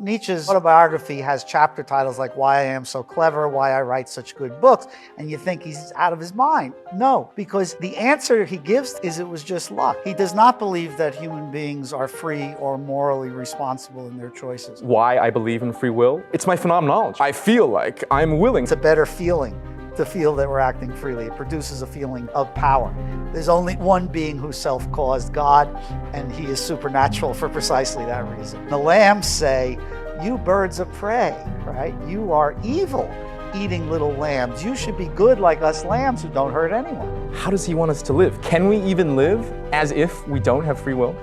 Nietzsche's autobiography has chapter titles like Why I Am So Clever, Why I Write Such Good Books, and you think he's out of his mind. No, because the answer he gives is it was just luck. He does not believe that human beings are free or morally responsible in their choices. Why I believe in free will? It's my phenomenology. I feel like I'm willing. It's a better feeling to feel that we're acting freely. It produces a feeling of power. There's only one being who's self-caused, God, and he is supernatural for precisely that reason. The lambs say, you birds of prey, right? You are evil, eating little lambs. You should be good like us lambs who don't hurt anyone. How does he want us to live? Can we even live as if we don't have free will?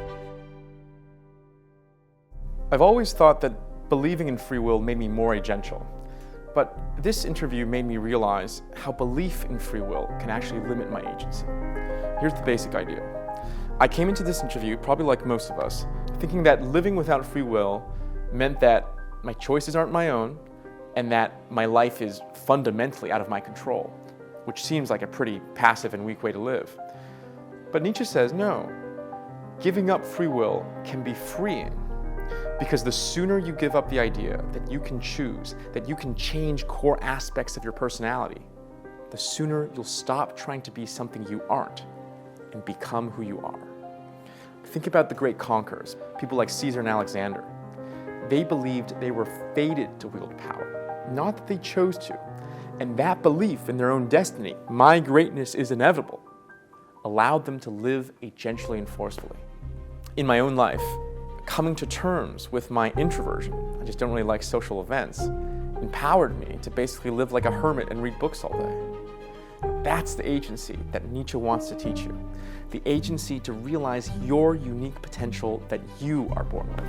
I've always thought that believing in free will made me more agential. But this interview made me realize how belief in free will can actually limit my agency. Here's the basic idea. I came into this interview, probably like most of us, thinking that living without free will meant that my choices aren't my own and that my life is fundamentally out of my control, which seems like a pretty passive and weak way to live. But Nietzsche says, no, giving up free will can be freeing. Because the sooner you give up the idea that you can choose, that you can change core aspects of your personality, the sooner you'll stop trying to be something you aren't and become who you are. Think about the great conquerors, people like Caesar and Alexander. They believed they were fated to wield power, not that they chose to. And that belief in their own destiny, my greatness is inevitable, allowed them to live agentially and forcefully. In my own life, coming to terms with my introversion, I just don't really like social events, empowered me to basically live like a hermit and read books all day. That's the agency that Nietzsche wants to teach you. The agency to realize your unique potential that you are born with.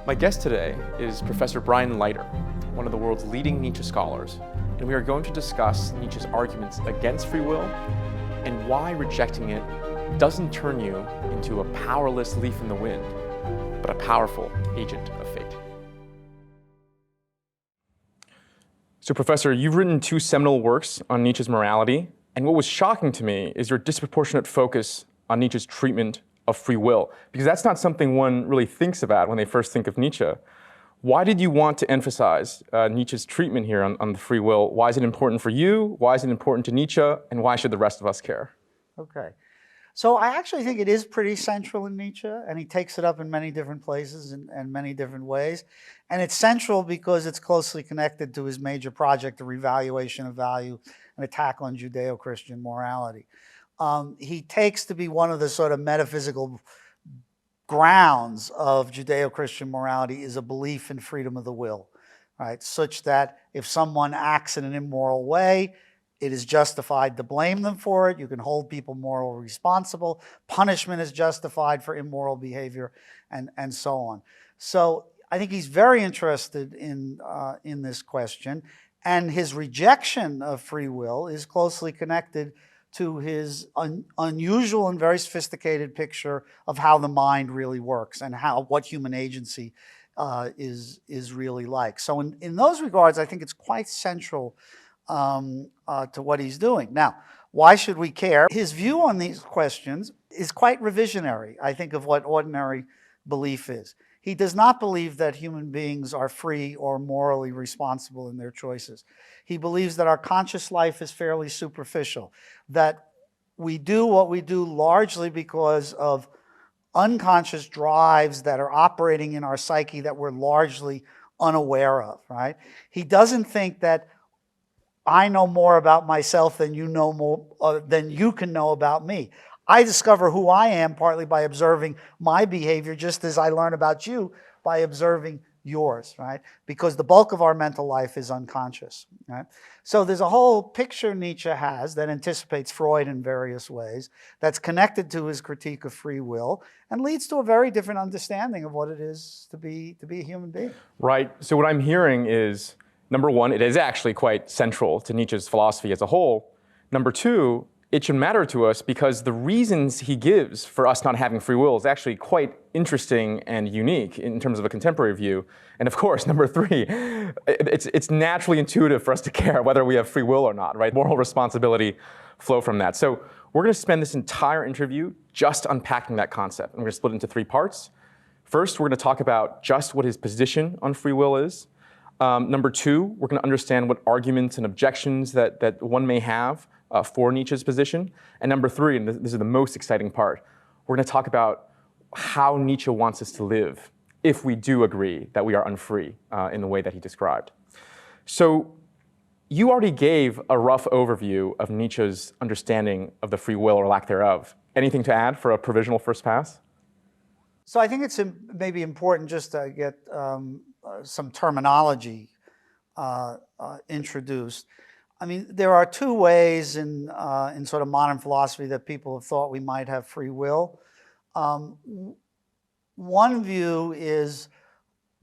My guest today is Professor Brian Leiter, one of the world's leading Nietzsche scholars, and we are going to discuss Nietzsche's arguments against free will and why rejecting it doesn't turn you into a powerless leaf in the wind, but a powerful agent of fate. So Professor, you've written 2 seminal works on Nietzsche's morality, and what was shocking to me is your disproportionate focus on Nietzsche's treatment of free will, because that's not something one really thinks about when they first think of Nietzsche. Why did you want to emphasize Nietzsche's treatment here on the free will? Why is it important for you? Why is it important to Nietzsche? And why should the rest of us care? Okay. So I actually think it is pretty central in Nietzsche, and he takes it up in many different places and many different ways. And it's central because it's closely connected to his major project, the revaluation of value, an attack on Judeo-Christian morality. He takes to be one of the sort of metaphysical grounds of Judeo-Christian morality is a belief in freedom of the will, right? Such that if someone acts in an immoral way, it is justified to blame them for it. You can hold people morally responsible. Punishment is justified for immoral behavior, and so on. So I think he's very interested in this question, and his rejection of free will is closely connected to his unusual and very sophisticated picture of how the mind really works and what human agency is really like. So in those regards, I think it's quite central to what he's doing. Now, why should we care? His view on these questions is quite revisionary, I think, of what ordinary belief is. He does not believe that human beings are free or morally responsible in their choices. He believes that our conscious life is fairly superficial, that we do what we do largely because of unconscious drives that are operating in our psyche that we're largely unaware of, right? He doesn't think that I know more about myself than you know more than you can know about me. I discover who I am partly by observing my behavior, just as I learn about you by observing yours, right? Because the bulk of our mental life is unconscious, right? So there's a whole picture Nietzsche has that anticipates Freud in various ways, that's connected to his critique of free will, and leads to a very different understanding of what it is to be a human being. Right. So what I'm hearing is, number one, it is actually quite central to Nietzsche's philosophy as a whole. Number two, it should matter to us because the reasons he gives for us not having free will is actually quite interesting and unique in terms of a contemporary view. And of course, number three, it's naturally intuitive for us to care whether we have free will or not, right? Moral responsibility flow from that. So we're going to spend this entire interview just unpacking that concept. And we're going to split it into 3 parts. First, we're going to talk about just what his position on free will is. Number two, we're going to understand what arguments and objections that one may have for Nietzsche's position. And number three, and this is the most exciting part, we're going to talk about how Nietzsche wants us to live if we do agree that we are unfree in the way that he described. So you already gave a rough overview of Nietzsche's understanding of the free will or lack thereof. Anything to add for a provisional first pass? So I think it's maybe important just to get some terminology introduced. I mean, there are two ways in sort of modern philosophy that people have thought we might have free will. One view is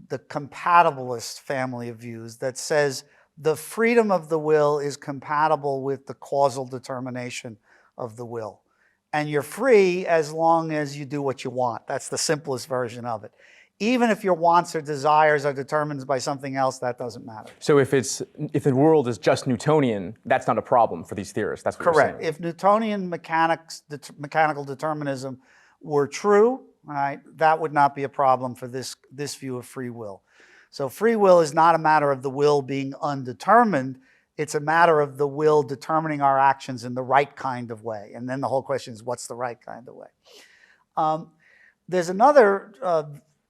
the compatibilist family of views that says the freedom of the will is compatible with the causal determination of the will. And you're free as long as you do what you want. That's the simplest version of it. Even if your wants or desires are determined by something else, that doesn't matter. So if the world is just Newtonian, that's not a problem for these theorists. That's what you're saying. Correct. If Newtonian mechanical determinism were true, right, that would not be a problem for this view of free will. So free will is not a matter of the will being undetermined. It's a matter of the will determining our actions in the right kind of way. And then the whole question is, what's the right kind of way? There's another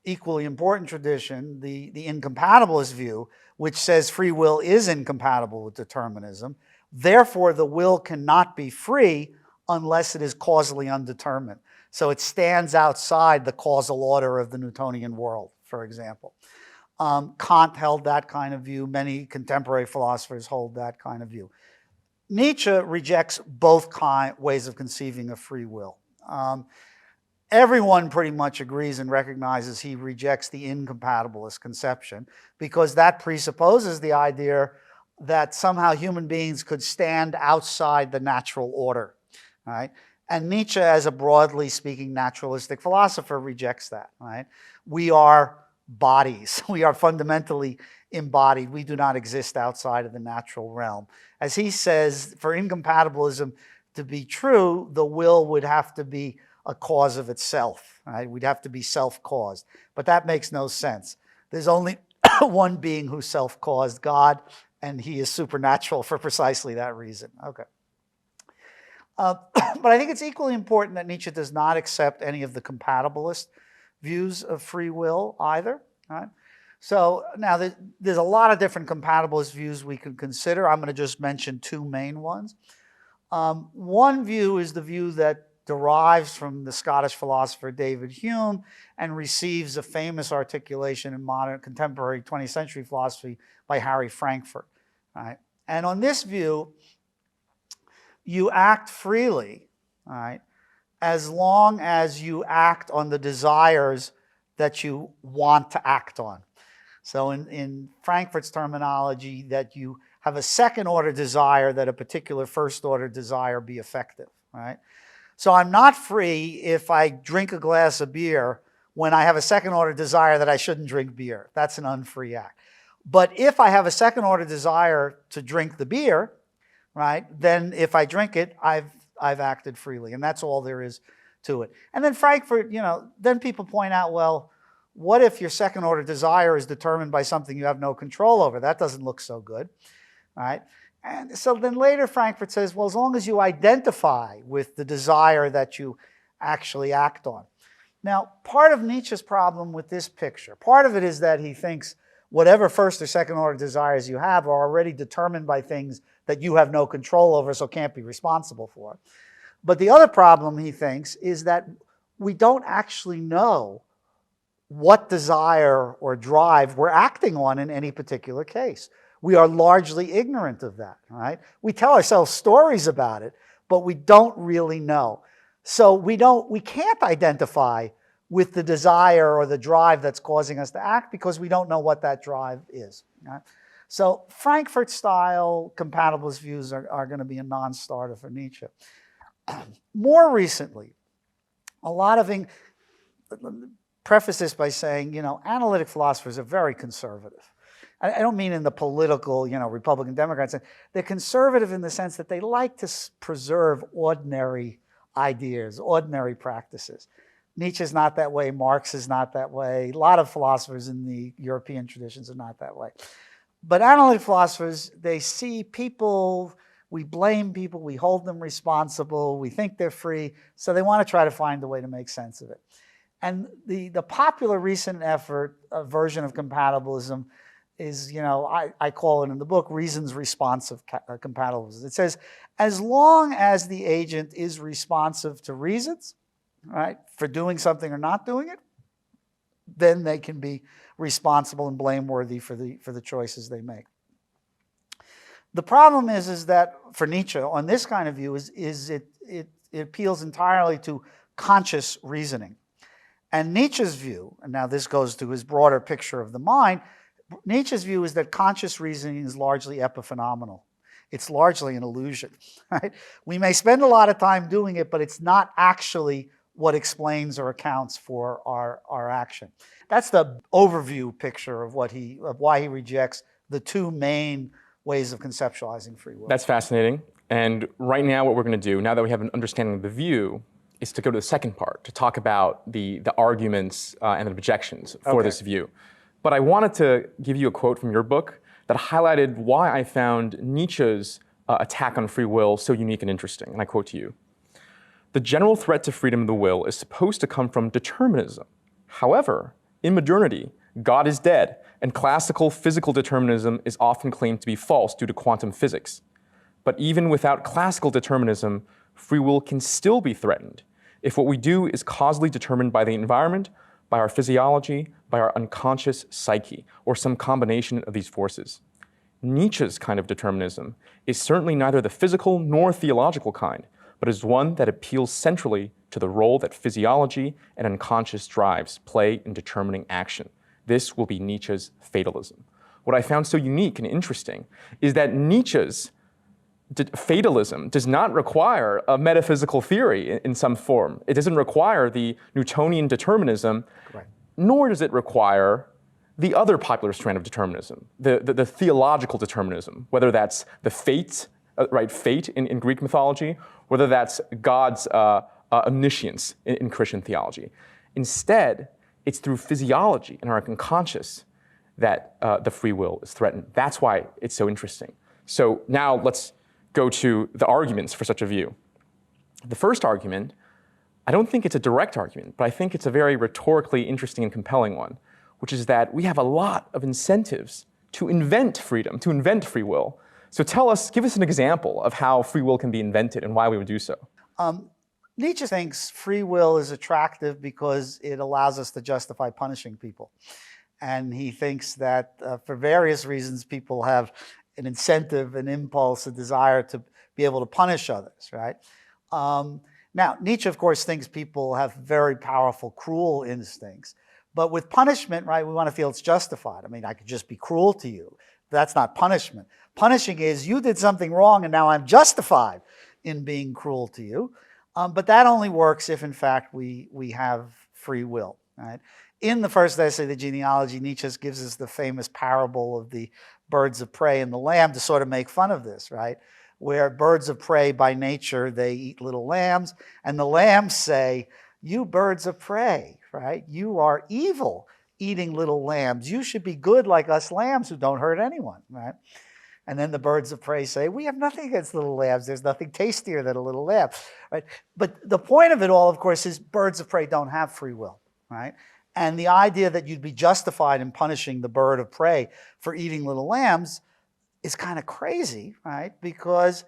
equally important tradition, the incompatibilist view, which says free will is incompatible with determinism. Therefore, the will cannot be free unless it is causally undetermined. So it stands outside the causal order of the Newtonian world, for example. Kant held that kind of view. Many contemporary philosophers hold that kind of view. Nietzsche rejects both ways of conceiving of free will. Everyone pretty much agrees and recognizes he rejects the incompatibilist conception because that presupposes the idea that somehow human beings could stand outside the natural order, right? And Nietzsche, as a broadly speaking naturalistic philosopher, rejects that, right? We are bodies. We are fundamentally embodied. We do not exist outside of the natural realm. As he says, for incompatibilism to be true, the will would have to be a cause of itself, right? We'd have to be self-caused. But that makes no sense. There's only one being who's self-caused, God, and he is supernatural for precisely that reason. Okay. But I think it's equally important that Nietzsche does not accept any of the compatibilist views of free will either. Right? So now there's a lot of different compatibilist views we can consider. I'm going to just mention two main ones. One view is the view that derives from the Scottish philosopher David Hume and receives a famous articulation in modern contemporary 20th century philosophy by Harry Frankfurt. Right? And on this view, you act freely, right, as long as you act on the desires that you want to act on. So in Frankfurt's terminology, that you have a second-order desire that a particular first-order desire be effective, right? So I'm not free if I drink a glass of beer when I have a second-order desire that I shouldn't drink beer. That's an unfree act. But if I have a second-order desire to drink the beer, right, then if I drink it, I've acted freely, and that's all there is to it. And then Frankfurt, then people point out, well, what if your second-order desire is determined by something you have no control over? That doesn't look so good, right? And so then later Frankfurt says, well, as long as you identify with the desire that you actually act on. Now, part of Nietzsche's problem with this picture, part of it is that he thinks whatever first or second-order desires you have are already determined by things that you have no control over, so can't be responsible for. But the other problem, he thinks, is that we don't actually know what desire or drive we're acting on in any particular case. We are largely ignorant of that, right? We tell ourselves stories about it, but we don't really know. So we can't identify with the desire or the drive that's causing us to act because we don't know what that drive is. Right? So Frankfurt-style compatibilist views are going to be a non-starter for Nietzsche. More recently, preface this by saying, analytic philosophers are very conservative. I don't mean in the political, Republican, Democrat sense. They're conservative in the sense that they like to preserve ordinary ideas, ordinary practices. Nietzsche's not that way. Marx is not that way. A lot of philosophers in the European traditions are not that way. But analytic philosophers, they see people, we blame people, we hold them responsible, we think they're free, so they want to try to find a way to make sense of it. And the popular recent effort, version of compatibilism, is, I call it in the book, reasons responsive compatibilism. It says, as long as the agent is responsive to reasons, right, for doing something or not doing it, then they can be responsible and blameworthy for the choices they make. The problem is that for Nietzsche, on this kind of view, it appeals entirely to conscious reasoning. And Nietzsche's view, and now this goes to his broader picture of the mind, Nietzsche's view is that conscious reasoning is largely epiphenomenal. It's largely an illusion, right? We may spend a lot of time doing it, but it's not actually what explains or accounts for our action. That's the overview picture of why he rejects the two main ways of conceptualizing free will. That's fascinating. And right now what we're going to do, now that we have an understanding of the view, is to go to the second part, to talk about the arguments and the objections for this view. But I wanted to give you a quote from your book that highlighted why I found Nietzsche's attack on free will so unique and interesting. And I quote to you: "The general threat to freedom of the will is supposed to come from determinism. However, in modernity, God is dead, and classical physical determinism is often claimed to be false due to quantum physics. But even without classical determinism, free will can still be threatened if what we do is causally determined by the environment, by our physiology, by our unconscious psyche, or some combination of these forces. Nietzsche's kind of determinism is certainly neither the physical nor theological kind, but is one that appeals centrally to the role that physiology and unconscious drives play in determining action. This will be Nietzsche's fatalism." What I found so unique and interesting is that Nietzsche's fatalism does not require a metaphysical theory in some form. It doesn't require the Newtonian determinism, nor does it require the other popular strand of determinism, the theological determinism, whether that's the fate, fate in Greek mythology, whether that's God's omniscience in Christian theology. Instead, it's through physiology and our unconscious that the free will is threatened. That's why it's so interesting. So now let's go to the arguments for such a view. The first argument, I don't think it's a direct argument, but I think it's a very rhetorically interesting and compelling one, which is that we have a lot of incentives to invent freedom, to invent free will. So give us an example of how free will can be invented and why we would do so. Nietzsche thinks free will is attractive because it allows us to justify punishing people. And he thinks that for various reasons, people have an incentive, an impulse, a desire to be able to punish others, right? Now, Nietzsche, of course, thinks people have very powerful, cruel instincts. But with punishment, right, we want to feel it's justified. I mean, I could just be cruel to you. That's not punishment. Punishing is you did something wrong and now I'm justified in being cruel to you. But that only works if, in fact, we have free will, right? In the first essay, The Genealogy, Nietzsche gives us the famous parable of the birds of prey and the lamb to sort of make fun of this, right? Where birds of prey, by nature, they eat little lambs, and the lambs say, "You birds of prey, right? You are evil eating little lambs. You should be good like us lambs who don't hurt anyone," right? And then the birds of prey say, "We have nothing against little lambs. There's nothing tastier than a little lamb," right? But the point of it all, of course, is birds of prey don't have free will, right? And the idea that you'd be justified in punishing the bird of prey for eating little lambs is kind of crazy, right? Because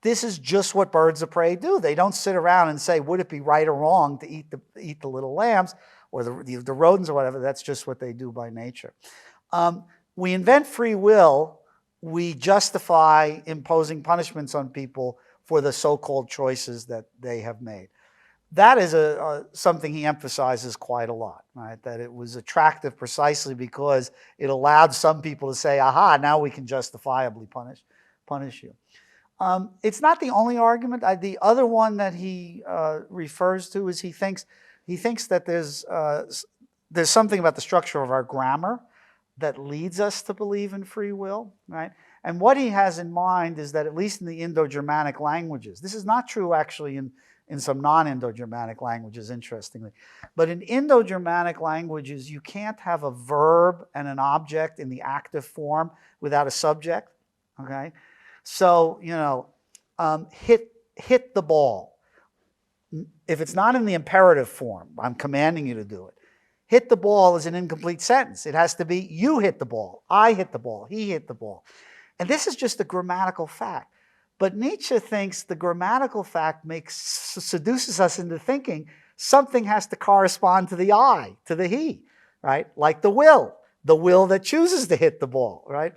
this is just what birds of prey do. They don't sit around and say, would it be right or wrong to eat the little lambs or the rodents or whatever. That's just what they do by nature. We invent free will. We justify imposing punishments on people for the so-called choices that they have made. That is something he emphasizes quite a lot, right? That it was attractive precisely because it allowed some people to say, aha, now we can justifiably punish you. It's not the only argument. The other one that he refers to is he thinks that there's something about the structure of our grammar that leads us to believe in free will, right? And what he has in mind is that at least in the Indo-Germanic languages, this is not true actually in some non-Indo-Germanic languages, interestingly. But in Indo-Germanic languages, you can't have a verb and an object in the active form without a subject, okay? So, hit the ball. If it's not in the imperative form, I'm commanding you to do it. Hit the ball is an incomplete sentence. It has to be you hit the ball, I hit the ball, he hit the ball. And this is just a grammatical fact. But Nietzsche thinks the grammatical fact seduces us into thinking something has to correspond to the I, to the he, right? Like the will that chooses to hit the ball, right?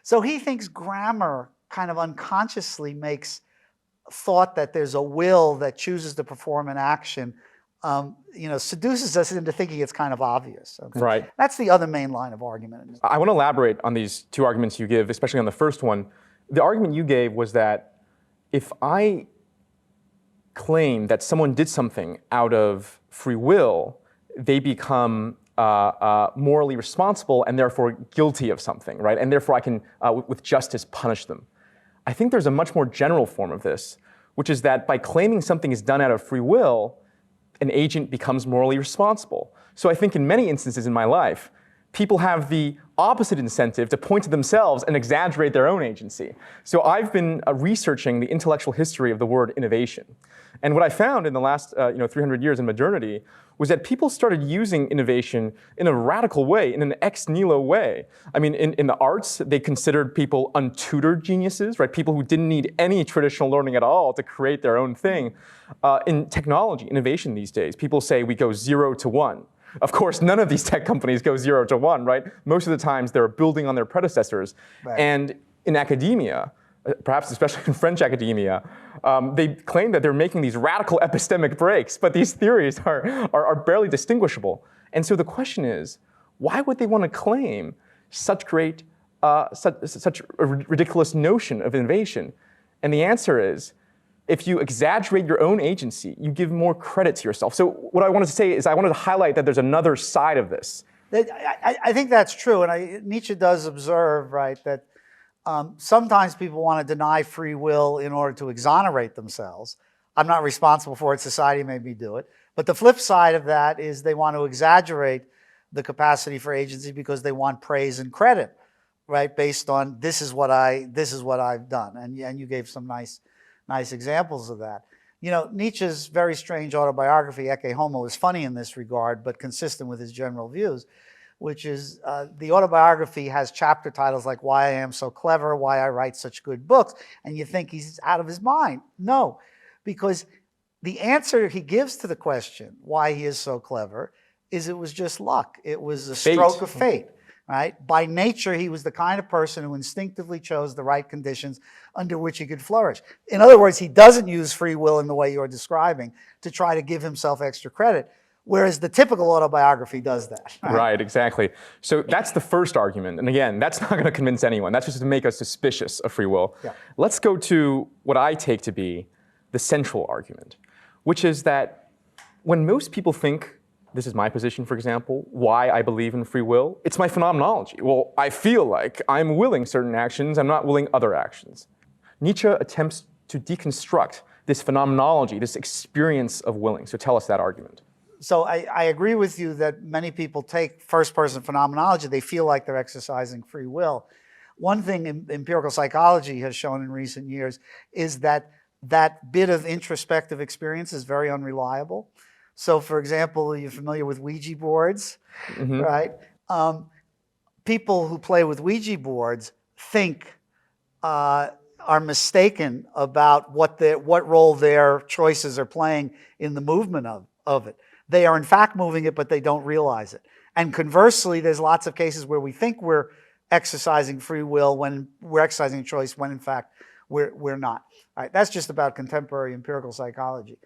So he thinks grammar kind of unconsciously makes thought that there's a will that chooses to perform an action, seduces us into thinking it's kind of obvious. Okay? Right. That's the other main line of argument. I want to elaborate on these two arguments you give, especially on the first one. The argument you gave was that if I claim that someone did something out of free will, they become morally responsible and therefore guilty of something, right? And therefore I can, with justice, punish them. I think there's a much more general form of this, which is that by claiming something is done out of free will, an agent becomes morally responsible. So I think in many instances in my life, people have the opposite incentive to point to themselves and exaggerate their own agency. So I've been researching the intellectual history of the word innovation. And what I found in the last 300 years in modernity was that people started using innovation in a radical way, in an ex nihilo way. I mean, in the arts, they considered people untutored geniuses, right? People who didn't need any traditional learning at all to create their own thing. In technology, innovation these days, people say we go 0 to 1. Of course, none of these tech companies go 0 to 1, right? Most of the times they're building on their predecessors. Right. And in academia, perhaps especially in French academia, they claim that they're making these radical epistemic breaks, but these theories are barely distinguishable. And so the question is, why would they want to claim such a ridiculous notion of innovation? And the answer is, if you exaggerate your own agency, you give more credit to yourself. So what I wanted to say is I wanted to highlight that there's another side of this. I think that's true, and Nietzsche does observe, right, that sometimes people want to deny free will in order to exonerate themselves. I'm not responsible for it, society made me do it. But the flip side of that is they want to exaggerate the capacity for agency because they want praise and credit, right, based on this is what I've done. And you gave some nice examples of that. Nietzsche's very strange autobiography, Ecce Homo, is funny in this regard, but consistent with his general views, which is the autobiography has chapter titles like Why I Am So Clever, Why I Write Such Good Books, and you think he's out of his mind. No, because the answer he gives to the question, why he is so clever, is it was just luck. It was a stroke of fate. Right? By nature, he was the kind of person who instinctively chose the right conditions under which he could flourish. In other words, he doesn't use free will in the way you're describing to try to give himself extra credit, whereas the typical autobiography does that. Right, exactly. So that's the first argument. And again, that's not going to convince anyone. That's just to make us suspicious of free will. Yeah. Let's go to what I take to be the central argument, which is that when most people think, this is my position, for example, why I believe in free will, it's my phenomenology. Well, I feel like I'm willing certain actions, I'm not willing other actions. Nietzsche attempts to deconstruct this phenomenology, this experience of willing. So tell us that argument. So I agree with you that many people take first-person phenomenology, they feel like they're exercising free will. One thing empirical psychology has shown in recent years is that that bit of introspective experience is very unreliable. So, for example, you're familiar with Ouija boards, right? People who play with Ouija boards think are mistaken about what role their choices are playing in the movement of it. They are in fact moving it, but they don't realize it. And conversely, there's lots of cases where we think we're exercising free will when we're exercising choice, when in fact we're not. All right, that's just about contemporary empirical psychology.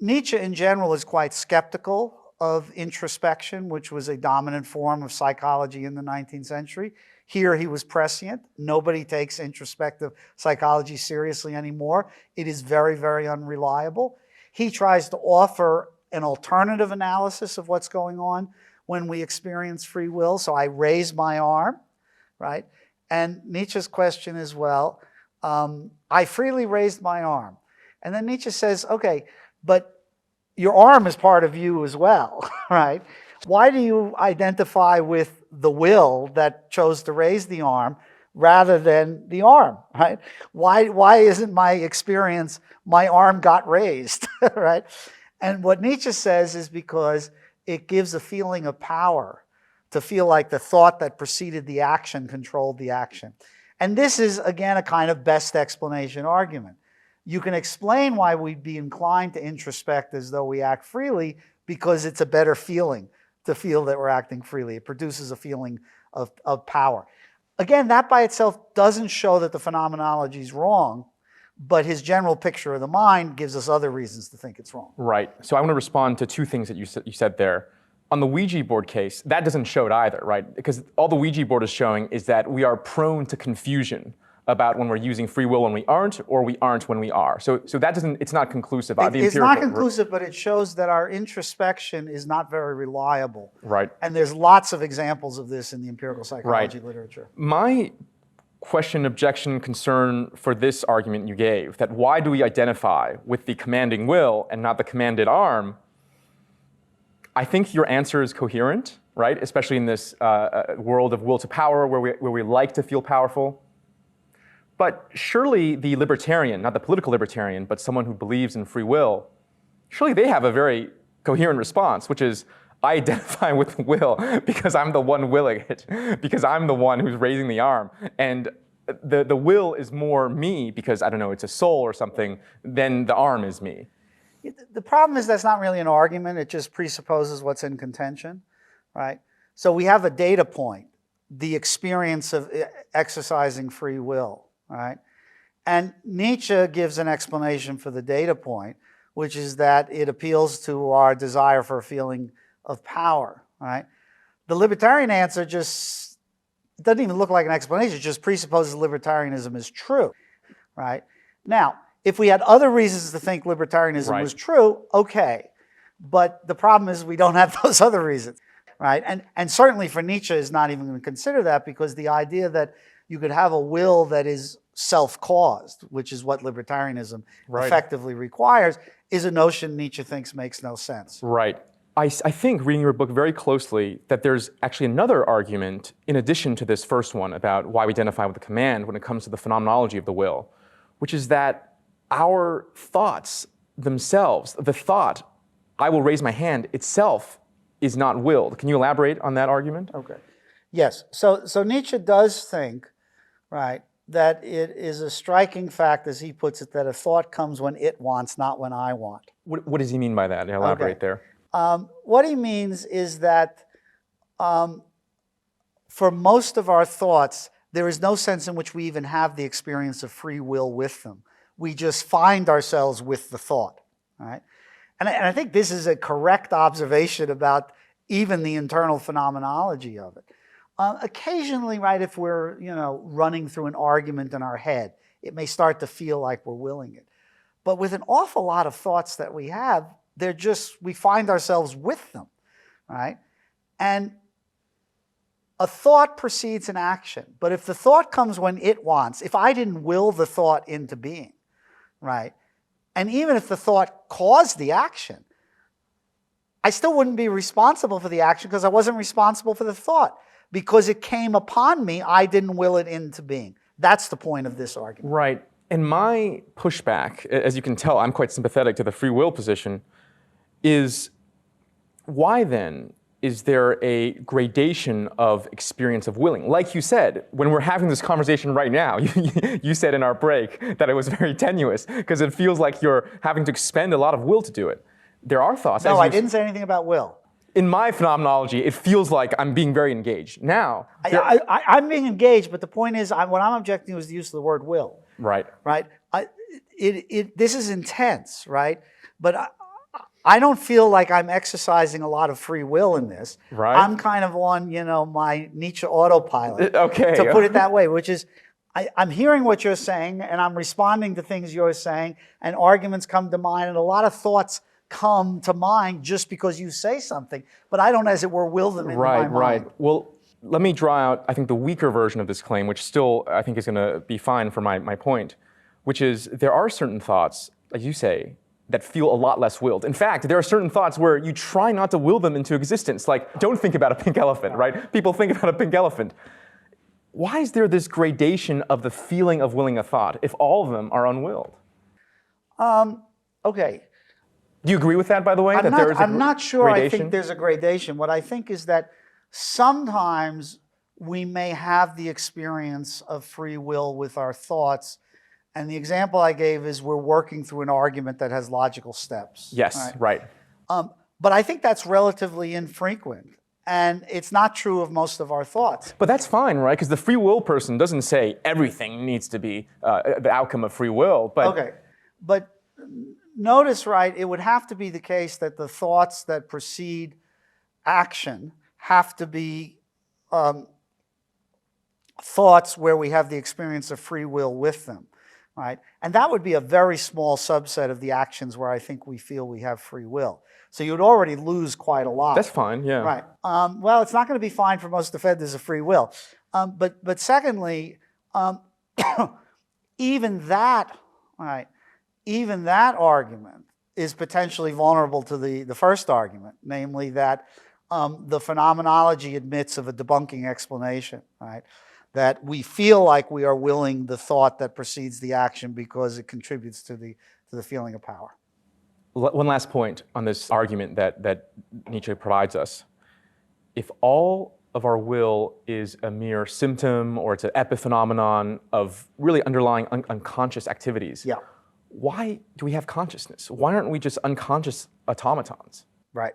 Nietzsche in general is quite skeptical of introspection, which was a dominant form of psychology in the 19th century. Here he was prescient. Nobody takes introspective psychology seriously anymore. It is very, very unreliable. He tries to offer an alternative analysis of what's going on when we experience free will. So I raise my arm, right? And Nietzsche's question is, well, I freely raised my arm. And then Nietzsche says, okay, but your arm is part of you as well, right? Why do you identify with the will that chose to raise the arm rather than the arm, right? Why isn't my experience, my arm got raised, right? And what Nietzsche says is because it gives a feeling of power, to feel like the thought that preceded the action controlled the action. And this is, again, a kind of best explanation argument. You can explain why we'd be inclined to introspect as though we act freely because it's a better feeling to feel that we're acting freely. It produces a feeling of power. Again, that by itself doesn't show that the phenomenology is wrong, but his general picture of the mind gives us other reasons to think it's wrong. Right. So I want to respond to two things that you said there. On the Ouija board case, that doesn't show it either, right? Because all the Ouija board is showing is that we are prone to confusion about when we're using free will when we aren't, or we aren't when we are. So that doesn't, it's not conclusive. It's not conclusive, but it shows that our introspection is not very reliable. Right. And there's lots of examples of this in the empirical psychology literature. My question, objection, concern for this argument you gave, that why do we identify with the commanding will and not the commanded arm, I think your answer is coherent, right? Especially in this world of will to power where we like to feel powerful. But surely the libertarian, not the political libertarian, but someone who believes in free will, surely they have a very coherent response, which is, I identify with the will because I'm the one willing it, because I'm the one who's raising the arm. And the will is more me because, I don't know, it's a soul or something, than the arm is me. The problem is that's not really an argument. It just presupposes what's in contention, right? So we have a data point, the experience of exercising free will, right? And Nietzsche gives an explanation for the data point, which is that it appeals to our desire for a feeling of power, right? The libertarian answer just doesn't even look like an explanation. It just presupposes libertarianism is true, right? Now, if we had other reasons to think libertarianism was true, okay. But the problem is we don't have those other reasons, right? And certainly for Nietzsche is not even going to consider that, because the idea that you could have a will that is self-caused, which is what libertarianism effectively requires, is a notion Nietzsche thinks makes no sense. Right. I think, reading your book very closely, that there's actually another argument in addition to this first one about why we identify with the command when it comes to the phenomenology of the will, which is that our thoughts themselves, the thought, I will raise my hand, itself is not willed. Can you elaborate on that argument? Okay. Yes. So Nietzsche does think, right, that it is a striking fact, as he puts it, that a thought comes when it wants, not when I want. What does he mean by that? Elaborate there. What he means is that for most of our thoughts, there is no sense in which we even have the experience of free will with them. We just find ourselves with the thought, right? And I think this is a correct observation about even the internal phenomenology of it. Occasionally, right, if we're, running through an argument in our head, it may start to feel like we're willing it. But with an awful lot of thoughts that we have, we find ourselves with them, right? And a thought precedes an action. But if the thought comes when it wants, if I didn't will the thought into being, right? And even if the thought caused the action, I still wouldn't be responsible for the action because I wasn't responsible for the thought. Because it came upon me, I didn't will it into being. That's the point of this argument. Right. And my pushback, as you can tell, I'm quite sympathetic to the free will position, is why then is there a gradation of experience of willing? Like you said, when we're having this conversation right now, you said in our break that it was very tenuous because it feels like you're having to expend a lot of will to do it. There are thoughts. No, I didn't say anything about will. In my phenomenology, it feels like I'm being very engaged. Now, I'm being engaged, but the point is, what I'm objecting to is the use of the word will. Right. Right. This is intense, right? But I don't feel like I'm exercising a lot of free will in this. Right. I'm kind of on, my Nietzsche autopilot. Okay. To put it that way, which is, I'm hearing what you're saying, and I'm responding to things you're saying, and arguments come to mind, and a lot of thoughts come to mind just because you say something, but I don't, as it were, will them into my mind. Right. Well, let me draw out, I think, the weaker version of this claim, which still, I think, is going to be fine for my point, which is there are certain thoughts, like you say, that feel a lot less willed. In fact, there are certain thoughts where you try not to will them into existence, like don't think about a pink elephant, right? People think about a pink elephant. Why is there this gradation of the feeling of willing a thought if all of them are unwilled? Okay. Do you agree with that, by the way? I'm not sure gradation? I think there's a gradation. What I think is that sometimes we may have the experience of free will with our thoughts. And the example I gave is we're working through an argument that has logical steps. Yes, right. But I think that's relatively infrequent. And it's not true of most of our thoughts. But that's fine, right? Because the free will person doesn't say everything needs to be the outcome of free will. But okay. But notice, right, it would have to be the case that the thoughts that precede action have to be thoughts where we have the experience of free will with them, right? And that would be a very small subset of the actions where I think we feel we have free will. So you'd already lose quite a lot. That's fine, yeah. Right. Well, it's not going to be fine for most defenders of free will. But secondly, even that, right, even that argument is potentially vulnerable to the first argument, namely that the phenomenology admits of a debunking explanation, right? That we feel like we are willing the thought that precedes the action because it contributes to the feeling of power. One last point on this argument that Nietzsche provides us. If all of our will is a mere symptom or it's an epiphenomenon of really underlying unconscious activities, yeah. Why do we have consciousness? Why aren't we just unconscious automatons? Right.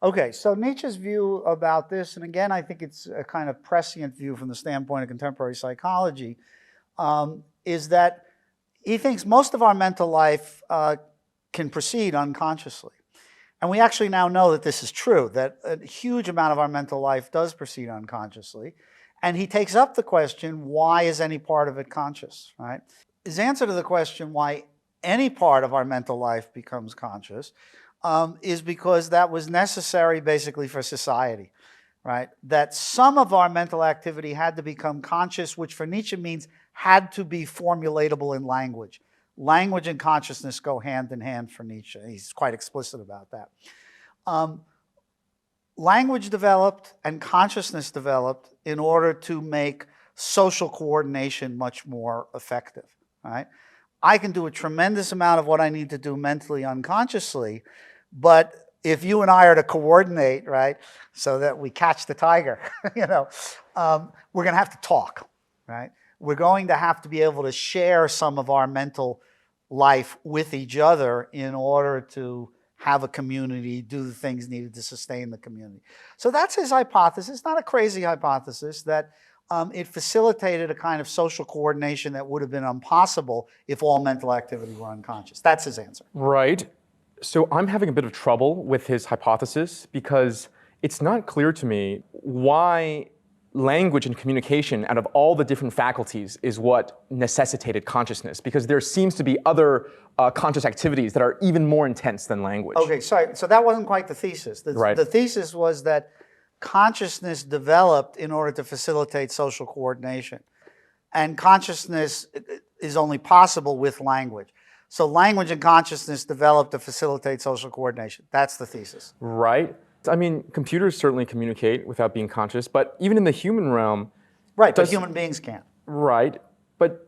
Okay, so Nietzsche's view about this, and again, I think it's a kind of prescient view from the standpoint of contemporary psychology, is that he thinks most of our mental life can proceed unconsciously. And we actually now know that this is true, that a huge amount of our mental life does proceed unconsciously. And he takes up the question, why is any part of it conscious, right? His answer to the question why any part of our mental life becomes conscious is because that was necessary basically for society, right? That some of our mental activity had to become conscious, which for Nietzsche means had to be formulatable in language. Language and consciousness go hand in hand for Nietzsche. He's quite explicit about that. Language developed and consciousness developed in order to make social coordination much more effective. Right? I can do a tremendous amount of what I need to do mentally, unconsciously, but if you and I are to coordinate, right, so that we catch the tiger, we're going to have to talk, right? We're going to have to be able to share some of our mental life with each other in order to have a community, do the things needed to sustain the community. So that's his hypothesis, not a crazy hypothesis, that it facilitated a kind of social coordination that would have been impossible if all mental activity were unconscious. That's his answer. Right. So I'm having a bit of trouble with his hypothesis because it's not clear to me why language and communication out of all the different faculties is what necessitated consciousness, because there seems to be other conscious activities that are even more intense than language. Okay, sorry. So that wasn't quite the thesis. Right. The thesis was that consciousness developed in order to facilitate social coordination. And consciousness is only possible with language. So language and consciousness developed to facilitate social coordination. That's the thesis. Right. I mean, computers certainly communicate without being conscious, but even in the human realm... Right, but human beings can't. Right. But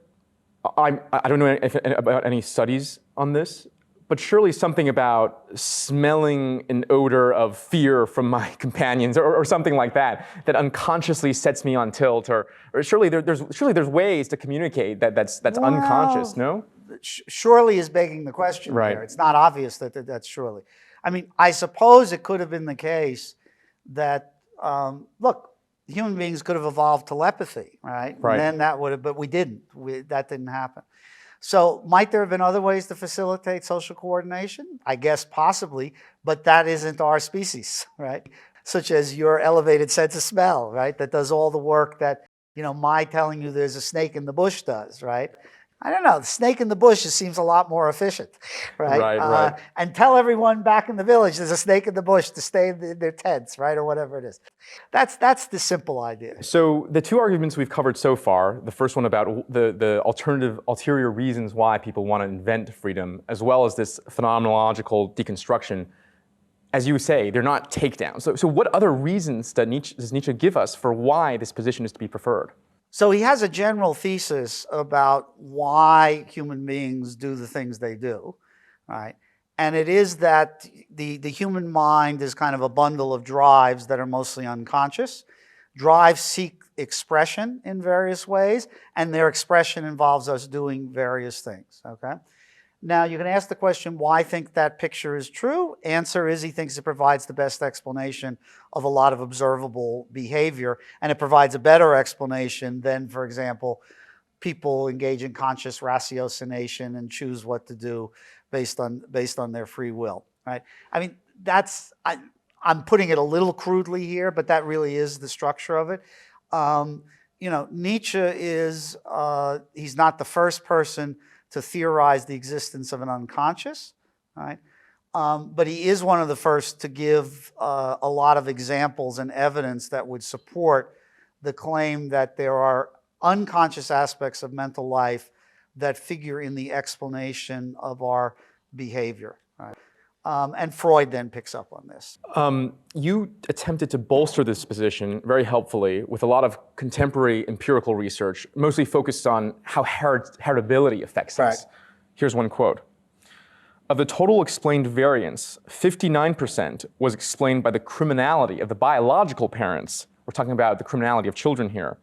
I don't know about any studies on this, but surely something about smelling an odor of fear from my companions or something like that unconsciously sets me on tilt, or surely there's ways to communicate that's unconscious, no? Surely is begging the question right. there. It's not obvious that's surely. I mean, I suppose it could have been the case that, look, human beings could have evolved telepathy, right? Right. And then that would have, but we didn't. That didn't happen. So might there have been other ways to facilitate social coordination? I guess possibly, but that isn't our species, right? Such as your elevated sense of smell, right? That does all the work that, my telling you there's a snake in the bush does, right? I don't know. The snake in the bush just seems a lot more efficient, right? Right. And tell everyone back in the village there's a snake in the bush to stay in their tents, right, or whatever it is. That's the simple idea. So the two arguments we've covered so far, the first one about the ulterior reasons why people want to invent freedom, as well as this phenomenological deconstruction, as you say, they're not takedowns. So what other reasons does Nietzsche give us for why this position is to be preferred? So he has a general thesis about why human beings do the things they do, right? And it is that the human mind is kind of a bundle of drives that are mostly unconscious. Drives seek expression in various ways, and their expression involves us doing various things, okay? Now, you can ask the question, why think that picture is true? Answer is he thinks it provides the best explanation of a lot of observable behavior, and it provides a better explanation than, for example, people engage in conscious ratiocination and choose what to do based on their free will, right? I mean, I'm putting it a little crudely here, but that really is the structure of it. Nietzsche is, he's not the first person to theorize the existence of an unconscious, right? But he is one of the first to give a lot of examples and evidence that would support the claim that there are unconscious aspects of mental life that figure in the explanation of our behavior, right? And Freud then picks up on this. You attempted to bolster this position very helpfully with a lot of contemporary empirical research, mostly focused on how heritability affects us. Here's one quote. Of the total explained variance, 59% was explained by the criminality of the biological parents. We're talking about the criminality of children here.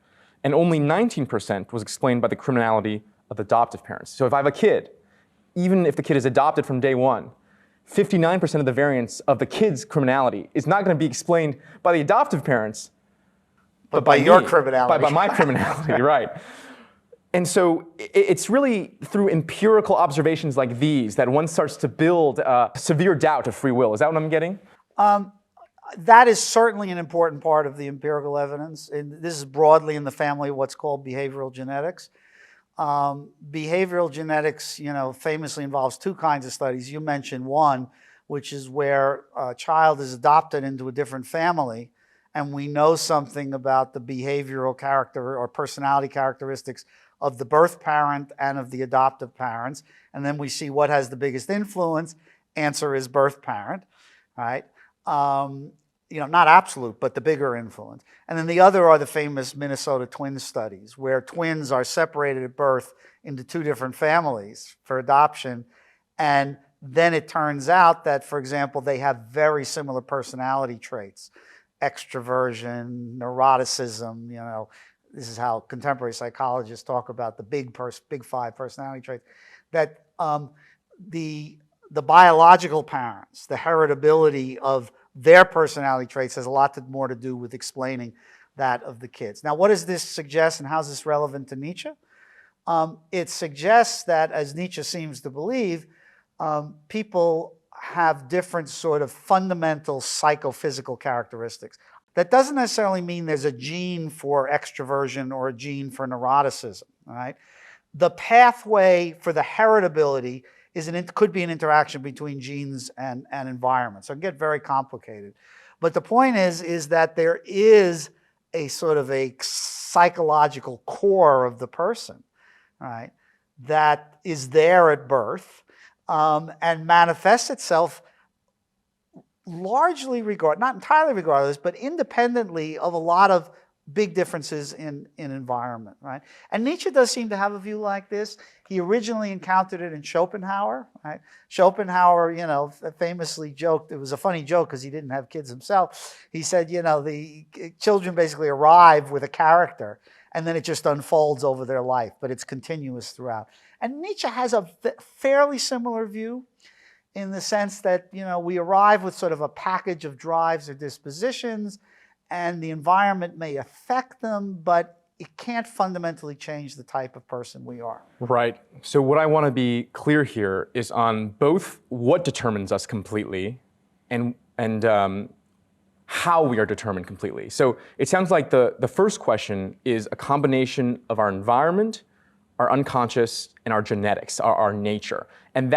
And only 19% was explained by the criminality of adoptive parents. So if I have a kid, even if the kid is adopted from day one, 59% of the variance of the kid's criminality is not going to be explained by the adoptive parents, but by your criminality. By my criminality, right. And so it's really through empirical observations like these that one starts to build a severe doubt of free will. Is that what I'm getting? That is certainly an important part of the empirical evidence. And this is broadly in the family of what's called behavioral genetics. Behavioral genetics, famously involves two kinds of studies. You mentioned one, which is where a child is adopted into a different family, and we know something about the behavioral character or personality characteristics of the birth parent and of the adoptive parents, and then we see what has the biggest influence. Answer is birth parent, right? Not absolute, but the bigger influence. And then the other are the famous Minnesota twin studies, where twins are separated at birth into two different families for adoption. And then it turns out that, for example, they have very similar personality traits, extroversion, neuroticism. This is how contemporary psychologists talk about the big five personality traits, that the biological parents, the heritability of their personality traits has a lot more to do with explaining that of the kids. Now, what does this suggest, and how is this relevant to Nietzsche? It suggests that, as Nietzsche seems to believe, people have different sort of fundamental psychophysical characteristics. That doesn't necessarily mean there's a gene for extroversion or a gene for neuroticism, right? The pathway for the heritability could be an interaction between genes and environment. So it can get very complicated. But the point is that there is a sort of a psychological core of the person, right, that is there at birth and manifests itself largely not entirely regardless, but independently of a lot of big differences in environment, right? And Nietzsche does seem to have a view like this. He originally encountered it in Schopenhauer, right? Schopenhauer, famously joked, it was a funny joke because he didn't have kids himself. He said, the children basically arrive with a character and then it just unfolds over their life, but it's continuous throughout. And Nietzsche has a fairly similar view in the sense that, we arrive with sort of a package of drives or dispositions, and the environment may affect them, but it can't fundamentally change the type of person we are. Right. So what I want to be clear here is on both what determines us completely and how we are determined completely. So it sounds like the first question is a combination of our environment, our unconscious, and our genetics, our nature. And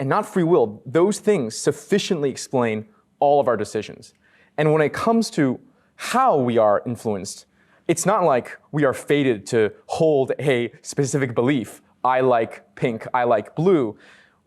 not free will, those things sufficiently explain all of our decisions. And when it comes to how we are influenced, it's not like we are fated to hold a specific belief. I like pink, I like blue.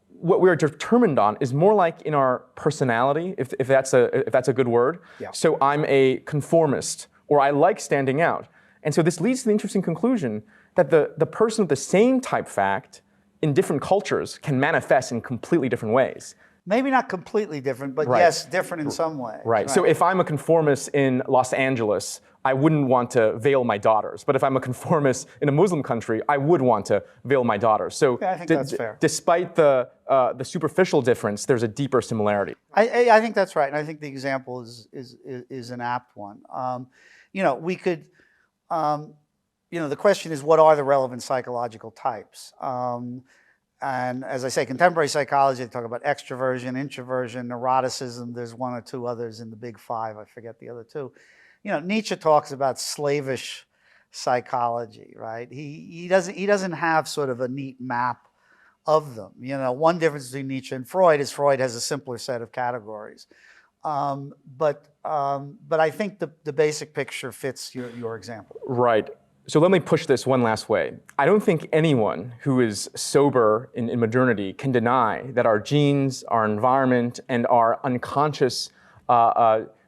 What we're determined on is more like in our personality, if that's a good word. Yeah. So I'm a conformist, or I like standing out. And so this leads to the interesting conclusion that the person with the same type fact in different cultures can manifest in completely different ways. Maybe not completely different, but Right. yes, different in some way. Right. So if I'm a conformist in Los Angeles, I wouldn't want to veil my daughters. But if I'm a conformist in a Muslim country, I would want to veil my daughters. So I think that's fair. Despite the superficial difference, there's a deeper similarity. I think that's right, and I think the example is an apt one. We could, the question is, what are the relevant psychological types? And as I say, contemporary psychology, they talk about extroversion, introversion, neuroticism. There's one or two others in the big five. I forget the other two. Nietzsche talks about slavish psychology, right? He doesn't have sort of a neat map of them. One difference between Nietzsche and Freud is Freud has a simpler set of categories. But I think the basic picture fits your example. Right. So let me push this one last way. I don't think anyone who is sober in modernity can deny that our genes, our environment, and our unconscious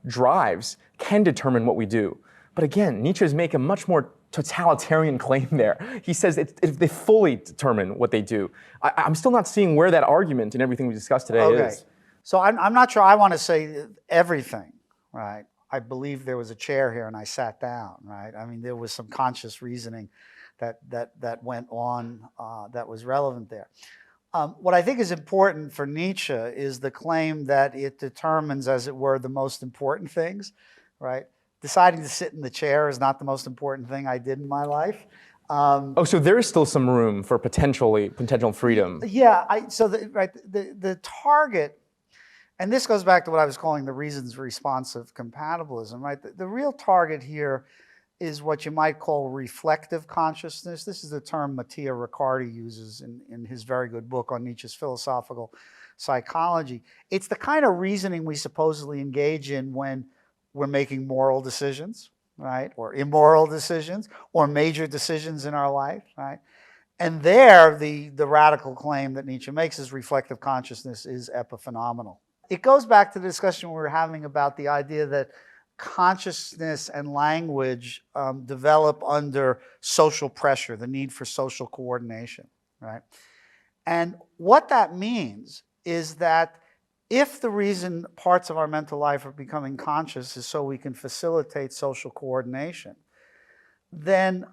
drives can determine what we do. But again, Nietzsche is making a much more totalitarian claim there. He says they fully determine what they do. I'm still not seeing where that argument in everything we discussed today is. So I'm not sure I want to say everything, right? I believe there was a chair here and I sat down, right? I mean, there was some conscious reasoning that went on that was relevant there. What I think is important for Nietzsche is the claim that it determines, as it were, the most important things, right? Deciding to sit in the chair is not the most important thing I did in my life. So there is still some room for potential freedom. Yeah, the target, and this goes back to what I was calling the reasons responsive compatibilism, right? The real target here is what you might call reflective consciousness. This is the term Mattia Riccardi uses in his very good book on Nietzsche's philosophical psychology. It's the kind of reasoning we supposedly engage in when we're making moral decisions, right? Or immoral decisions, or major decisions in our life, right? And there, the radical claim that Nietzsche makes is reflective consciousness is epiphenomenal. It goes back to the discussion we were having about the idea that consciousness and language develop under social pressure, the need for social coordination, right? And what that means is that if the reason parts of our mental life are becoming conscious is so we can facilitate social coordination, then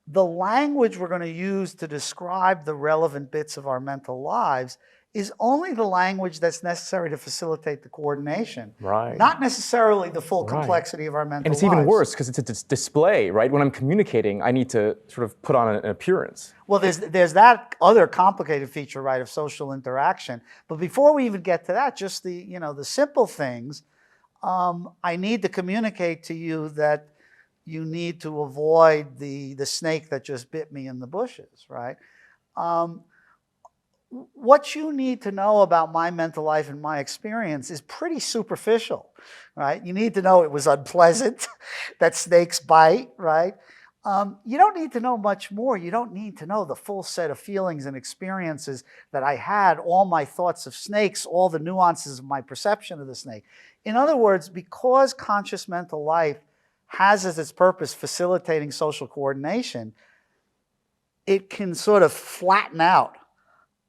the language we're going to use to describe the relevant bits of our mental lives is only the language that's necessary to facilitate the coordination, right? Not necessarily the full complexity of our mental lives. And it's even worse because it's a display, right? When I'm communicating, I need to sort of put on an appearance. Well, there's that other complicated feature, right, of social interaction. But before we even get to that, just the simple things, I need to communicate to you that you need to avoid the snake that just bit me in the bushes, right? What you need to know about my mental life and my experience is pretty superficial, right? You need to know it was unpleasant, that snakes bite, right? You don't need to know much more. You don't need to know the full set of feelings and experiences that I had, all my thoughts of snakes, all the nuances of my perception of the snake. In other words, because conscious mental life has as its purpose facilitating social coordination, it can sort of flatten out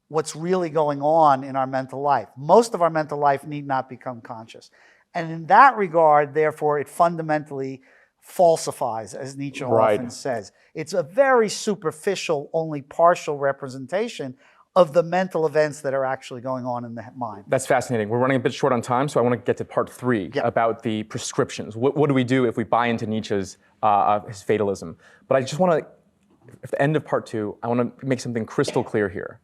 what's really going on in our mental life. Most of our mental life need not become conscious. And in that regard, therefore, it fundamentally falsifies, as Nietzsche often says. It's a very superficial, only partial representation of the mental events that are actually going on in the mind. That's fascinating. We're running a bit short on time, so I want to get to part 3 about the prescriptions. What do we do if we buy into Nietzsche's his fatalism? But I just want to, at the end of part 2, I want to make something crystal clear here.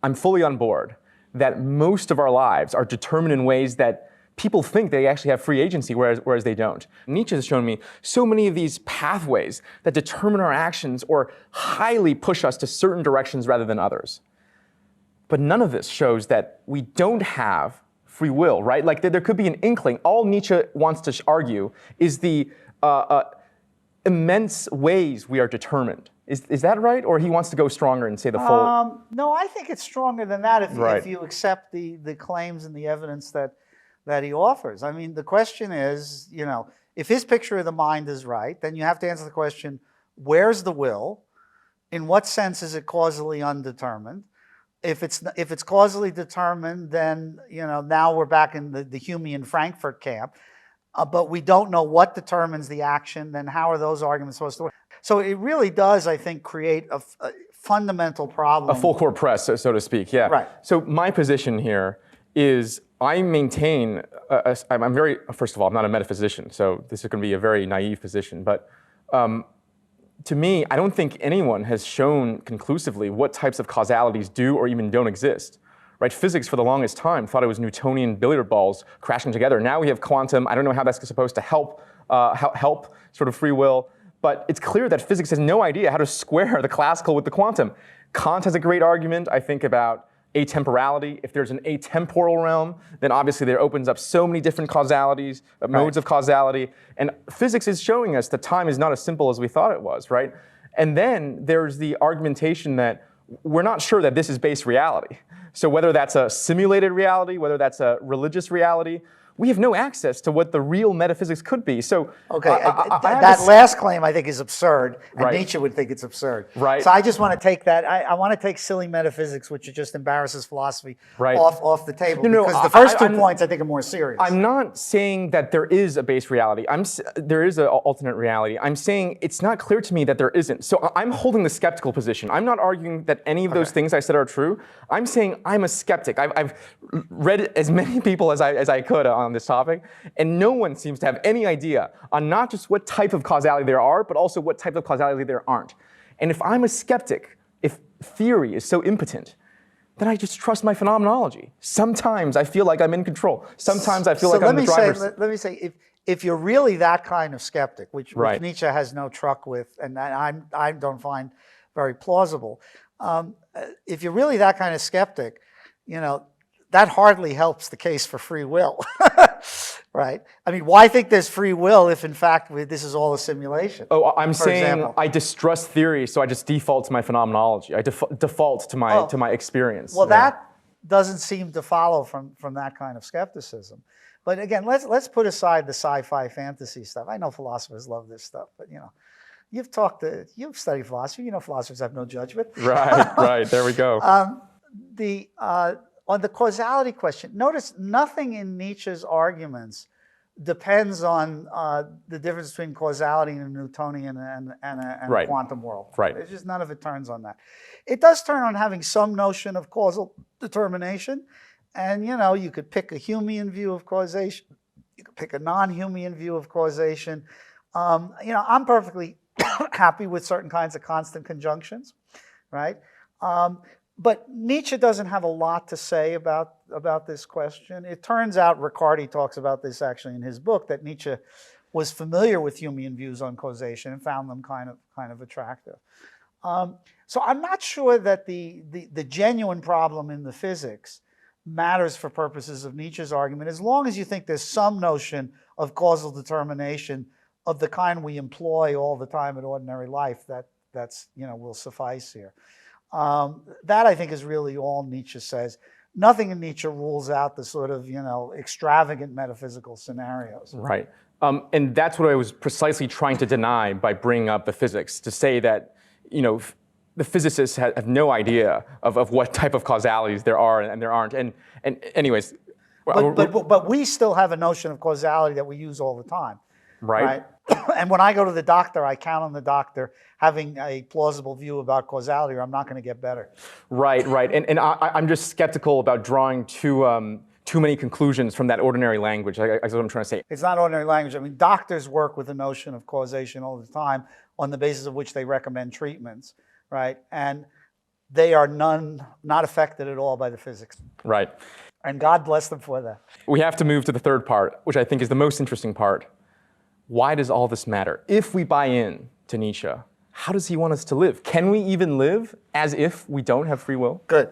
I'm fully on board that most of our lives are determined in ways that people think they actually have free agency, whereas they don't. Nietzsche has shown me so many of these pathways that determine our actions or highly push us to certain directions rather than others. But none of this shows that we don't have free will, right? Like there could be an inkling. All Nietzsche wants to argue is the immense ways we are determined. Is that right? Or he wants to go stronger and say the full... No, I think it's stronger than that Right. if you accept the claims and the evidence that he offers. I mean, the question is, if his picture of the mind is right, then you have to answer the question, where's the will? In what sense is it causally undetermined? If it's causally determined, then now we're back in the Humean Frankfurt camp. But we don't know what determines the action, then how are those arguments supposed to work? So it really does, I think, create a fundamental problem. A full court press, so to speak, yeah. Right. So my position here is I maintain, first of all, I'm not a metaphysician, so this is going to be a very naive position, but to me, I don't think anyone has shown conclusively what types of causalities do or even don't exist. Right? Physics, for the longest time, thought it was Newtonian billiard balls crashing together. Now we have quantum. I don't know how that's supposed to help sort of free will, but it's clear that physics has no idea how to square the classical with the quantum. Kant has a great argument, I think, about atemporality. If there's an atemporal realm, then obviously there opens up so many different causalities, modes of causality, and physics is showing us that time is not as simple as we thought it was, right? And then there's the argumentation that we're not sure that this is base reality. So whether that's a simulated reality, whether that's a religious reality, we have no access to what the real metaphysics could be. So okay, that last claim I think is absurd, and Right. Nietzsche would think it's absurd. Right. So I just want to take that. I want to take silly metaphysics, which just embarrasses philosophy, Right. off the table. No, because the first 2 points I think are more serious. I'm not saying that there is a base reality. There is an alternate reality. I'm saying it's not clear to me that there isn't. So I'm holding the skeptical position. I'm not arguing that any of those things I said are true. I'm saying I'm a skeptic. I've read as many people as I could on this topic, and no one seems to have any idea on not just what type of causality there are, but also what type of causality there aren't. And if I'm a skeptic, if theory is so impotent, then I just trust my phenomenology. Sometimes I feel like I'm in control. Sometimes I feel like I'm the driver's seat. Let me say, if you're really that kind of skeptic, which Right. Nietzsche has no truck with, and I don't find very plausible, if you're really that kind of skeptic, that hardly helps the case for free will, right? I mean, why think there's free will if, in fact, this is all a simulation? Oh, I'm saying example. I distrust theory, so I just default to my phenomenology. I default to my experience. Well, Yeah. that doesn't seem to follow from that kind of skepticism. But again, let's put aside the sci-fi fantasy stuff. I know philosophers love this stuff, but you've studied philosophy. Philosophers have no judgment. Right. There we go. On the causality question, notice nothing in Nietzsche's arguments depends on the difference between causality in a Newtonian and a quantum world. Right. It's just none of it turns on that. It does turn on having some notion of causal determination, and you could pick a Humean view of causation, you could pick a non-Humean view of causation. I'm perfectly happy with certain kinds of constant conjunctions, right? But Nietzsche doesn't have a lot to say about this question. It turns out, Riccardi talks about this actually in his book, that Nietzsche was familiar with Humean views on causation and found them kind of attractive. So I'm not sure that the genuine problem in the physics matters for purposes of Nietzsche's argument, as long as you think there's some notion of causal determination of the kind we employ all the time in ordinary life that's will suffice here. That, I think, is really all Nietzsche says. Nothing in Nietzsche rules out the sort of, extravagant metaphysical scenarios. Right. And that's what I was precisely trying to deny by bringing up the physics, to say that, the physicists have no idea of what type of causalities there are and there aren't. And anyways. But we still have a notion of causality that we use all the time. Right. And when I go to the doctor, I count on the doctor having a plausible view about causality, or I'm not going to get better. Right. And I'm just skeptical about drawing too many conclusions from that ordinary language. That's what I'm trying to say. It's not ordinary language. I mean, doctors work with the notion of causation all the time on the basis of which they recommend treatments, right? And they are not affected at all by the physics. Right. And God bless them for that. We have to move to the third part, which I think is the most interesting part. Why does all this matter? If we buy in to Nietzsche, how does he want us to live? Can we even live as if we don't have free will? Good.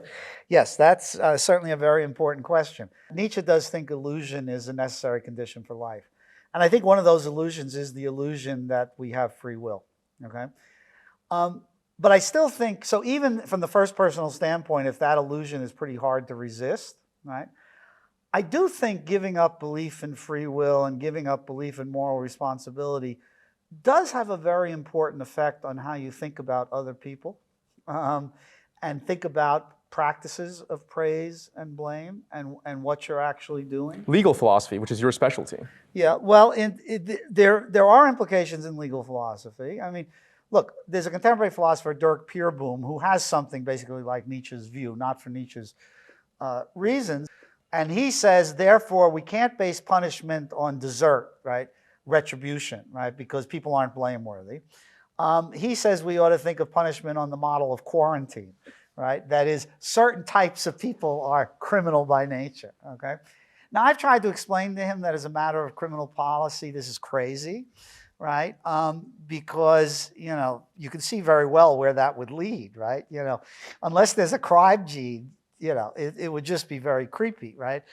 Yes, that's certainly a very important question. Nietzsche does think illusion is a necessary condition for life. And I think one of those illusions is the illusion that we have free will, okay? But I still think, so even from the first personal standpoint, if that illusion is pretty hard to resist, right? I do think giving up belief in free will and giving up belief in moral responsibility does have a very important effect on how you think about other people and think about practices of praise and blame and what you're actually doing. Legal philosophy, which is your specialty. Yeah, well, there are implications in legal philosophy. I mean, look, there's a contemporary philosopher, Dirk Pierboom, who has something basically like Nietzsche's view, not for Nietzsche's reasons. And he says, therefore, we can't base punishment on desert, right? Retribution, right? Because people aren't blameworthy. He says we ought to think of punishment on the model of quarantine, right? That is, certain types of people are criminal by nature, okay? Now, I've tried to explain to him that as a matter of criminal policy, this is crazy, right? Because, you know, you can see very well where that would lead, right? You know, unless there's a crime gene, you know, it would just be very creepy, right?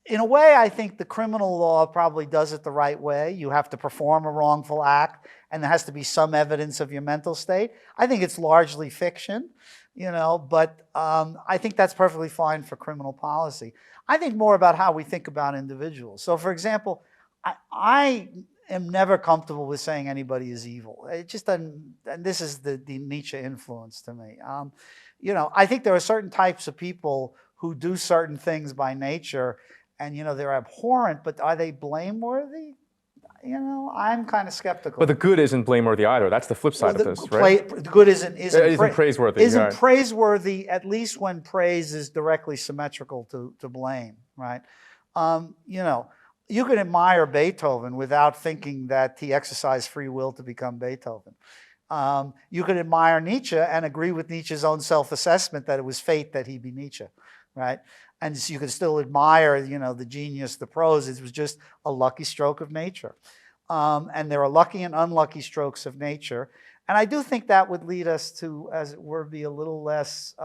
In a way, I think the criminal law probably does it the right way. You have to perform a wrongful act, and there has to be some evidence of your mental state. I think it's largely fiction, you know, but I think that's perfectly fine for criminal policy. I think more about how we think about individuals. So, for example, I am never comfortable with saying anybody is evil. It just doesn't, and this is the Nietzsche influence to me. You know, I think there are certain types of people who do certain things by nature, and, you know, they're abhorrent, but are they blameworthy? You know, I'm kind of skeptical. But the good isn't blameworthy either. That's the flip side of this, right? The good isn't praiseworthy. Isn't praiseworthy, at least when praise is directly symmetrical to blame, right? You know, you can admire Beethoven without thinking that he exercised free will to become Beethoven. You could admire Nietzsche and agree with Nietzsche's own self-assessment that it was fate that he be Nietzsche, right? And so you could still admire, you know, the genius, the prose. It was just a lucky stroke of nature. And there are lucky and unlucky strokes of nature. And I do think that would lead us to, as it were, be a little less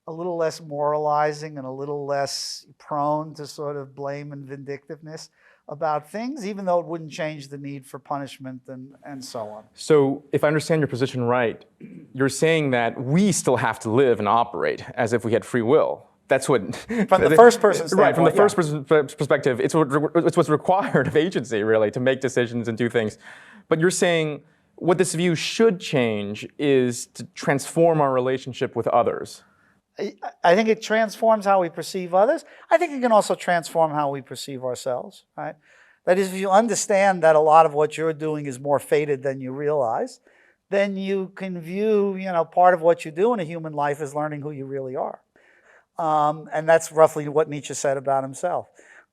moralizing and a little less prone to sort of blame and vindictiveness about things, even though it wouldn't change the need for punishment and so on. So if I understand your position right, you're saying that we still have to live and operate as if we had free will. That's what... From the first person's standpoint, right, from the first person's perspective, it's what's required of agency, really, to make decisions and do things. But you're saying what this view should change is to transform our relationship with others. I think it transforms how we perceive others. I think it can also transform how we perceive ourselves, right? That is, if you understand that a lot of what you're doing is more fated than you realize, then you can view, you know, part of what you do in a human life as learning who you really are. And that's roughly what Nietzsche said about himself.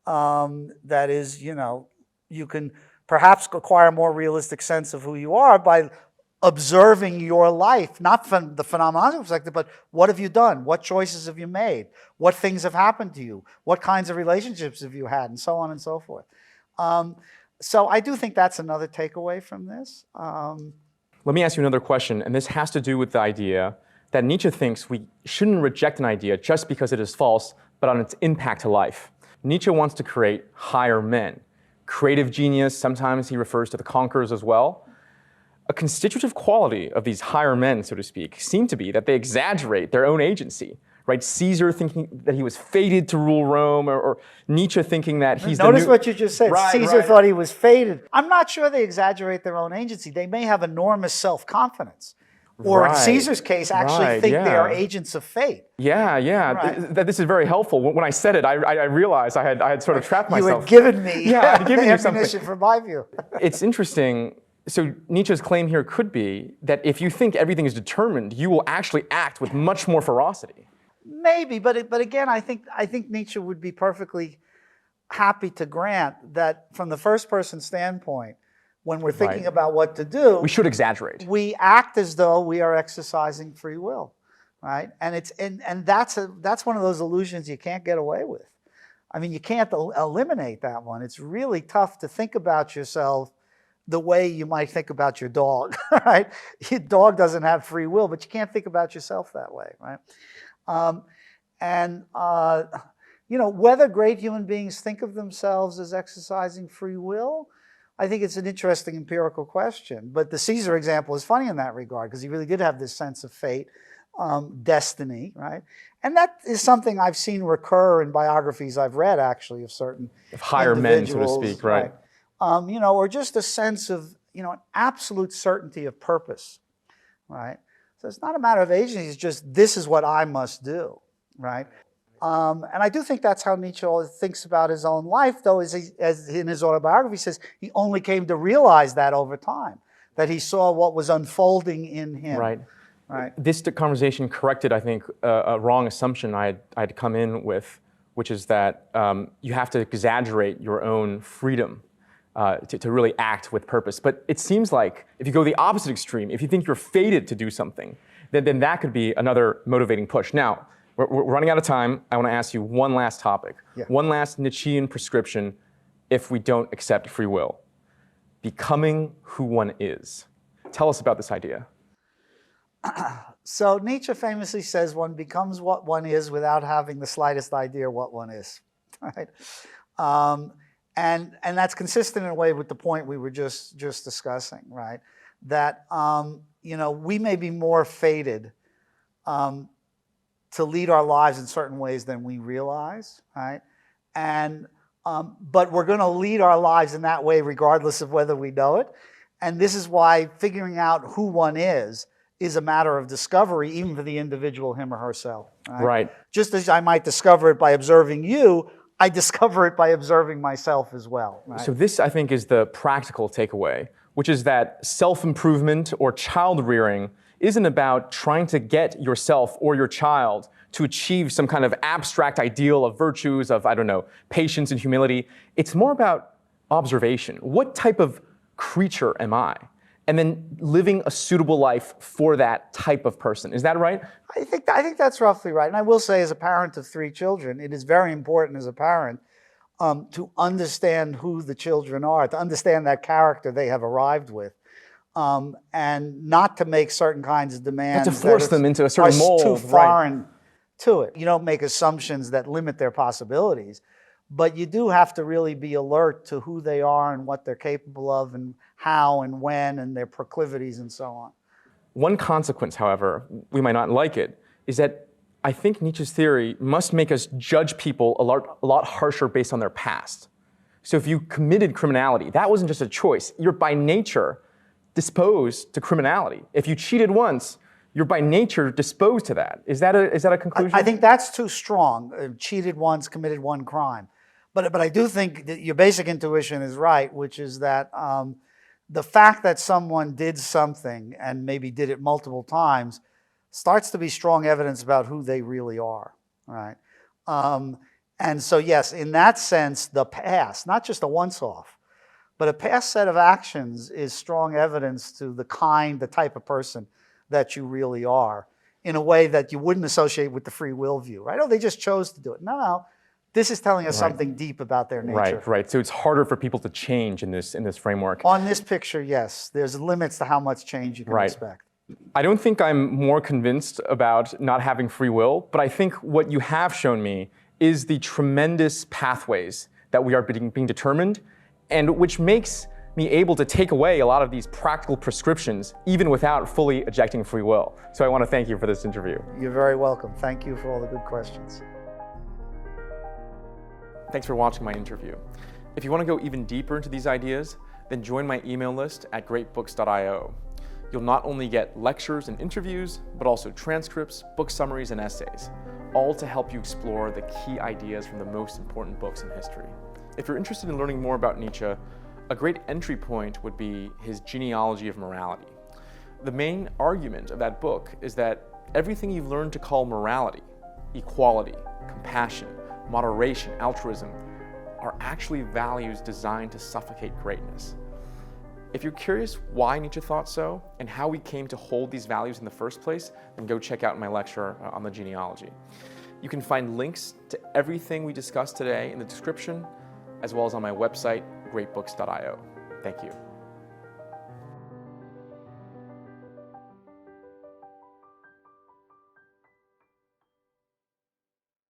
That is, you know, you can perhaps acquire a more realistic sense of who you are by observing your life, not from the phenomenological perspective, but what have you done? What choices have you made? What things have happened to you? What kinds of relationships have you had? And so on and so forth. So I do think that's another takeaway from this. Let me ask you another question, and this has to do with the idea that Nietzsche thinks we shouldn't reject an idea just because it is false, but on its impact to life. Nietzsche wants to create higher men. Creative genius, sometimes he refers to the conquerors as well. A constitutive quality of these higher men, so to speak, seem to be that they exaggerate their own agency, right? Caesar thinking that he was fated to rule Rome, or Nietzsche thinking that he's Notice what you just said. Right, Caesar right. thought he was fated. I'm not sure they exaggerate their own agency. They may have enormous self-confidence. Or in Caesar's case, actually think they are agents of fate. Yeah. Right. This is very helpful. When I said it, I realized I had sort of trapped myself. You had given me I'd given you something. ammunition for my view. It's interesting. So Nietzsche's claim here could be that if you think everything is determined, you will actually act with much more ferocity. Maybe, but again, I think Nietzsche would be perfectly happy to grant that from the first person standpoint, when we're thinking about what to do, we should exaggerate. We act as though we are exercising free will, right? And that's one of those illusions you can't get away with. I mean, you can't eliminate that one. It's really tough to think about yourself the way you might think about your dog, right? Your dog doesn't have free will, but you can't think about yourself that way, right? Whether great human beings think of themselves as exercising free will, I think it's an interesting empirical question. But the Caesar example is funny in that regard, because he really did have this sense of fate, destiny, right? And that is something I've seen recur in biographies I've read, actually, of certain higher men, so to speak, right? Or just a sense of, an absolute certainty of purpose, right? So it's not a matter of agency, it's just, this is what I must do, right? And I do think that's how Nietzsche thinks about his own life, though, as in his autobiography says, he only came to realize that over time, that he saw what was unfolding in him. Right. Right. This conversation corrected, I think, a wrong assumption I'd come in with, which is that you have to exaggerate your own freedom to really act with purpose. But it seems like if you go the opposite extreme, if you think you're fated to do something, then that could be another motivating push. Now, we're running out of time. I want to ask you one last topic, one last Nietzschean prescription if we don't accept free will. Becoming who one is. Tell us about this idea. So Nietzsche famously says one becomes what one is without having the slightest idea what one is, right? And that's consistent in a way with the point we were just discussing, right? That we may be more fated to lead our lives in certain ways than we realize, right? And but we're going to lead our lives in that way regardless of whether we know it. And this is why figuring out who one is a matter of discovery, even for the individual, him or herself. Right. Just as I might discover it by observing you, I discover it by observing myself as well. Right? So this, I think, is the practical takeaway, which is that self-improvement or child rearing isn't about trying to get yourself or your child to achieve some kind of abstract ideal of virtues of, I don't know, patience and humility. It's more about observation. What type of creature am I? And then living a suitable life for that type of person. Is that right? I think that's roughly right. And I will say, as a parent of 3 children, it is very important as a parent to understand who the children are, to understand that character they have arrived with, and not to make certain kinds of demands. Not to force them into a certain mold. Too foreign to it. You don't make assumptions that limit their possibilities, but you do have to really be alert to who they are and what they're capable of and how and when and their proclivities and so on. One consequence, however, we might not like it, is that I think Nietzsche's theory must make us judge people a lot harsher based on their past. So if you committed criminality, that wasn't just a choice. You're by nature disposed to criminality. If you cheated once, you're by nature disposed to that. Is that a conclusion? I think that's too strong. Cheated once, committed one crime. But I do think that your basic intuition is right, which is that the fact that someone did something and maybe did it multiple times starts to be strong evidence about who they really are, right? And so yes, in that sense, the past, not just a once-off, but a past set of actions is strong evidence to the type of person that you really are, in a way that you wouldn't associate with the free will view, right? Oh, they just chose to do it. No. This is telling us something deep about their nature. Right. So it's harder for people to change in this framework. On this picture, yes. There's limits to how much change you can expect. I don't think I'm more convinced about not having free will, but I think what you have shown me is the tremendous pathways that we are being determined, and which makes me able to take away a lot of these practical prescriptions, even without fully ejecting free will. So I want to thank you for this interview. You're very welcome. Thank you for all the good questions. Thanks for watching my interview. If you want to go even deeper into these ideas, then join my email list at greatbooks.io. You'll not only get lectures and interviews, but also transcripts, book summaries, and essays, all to help you explore the key ideas from the most important books in history. If you're interested in learning more about Nietzsche, a great entry point would be his Genealogy of Morality. The main argument of that book is that everything you've learned to call morality, equality, compassion, moderation, altruism, are actually values designed to suffocate greatness. If you're curious why Nietzsche thought so and how we came to hold these values in the first place, then go check out my lecture on the genealogy. You can find links to everything we discussed today in the description, as well as on my website, greatbooks.io. Thank you.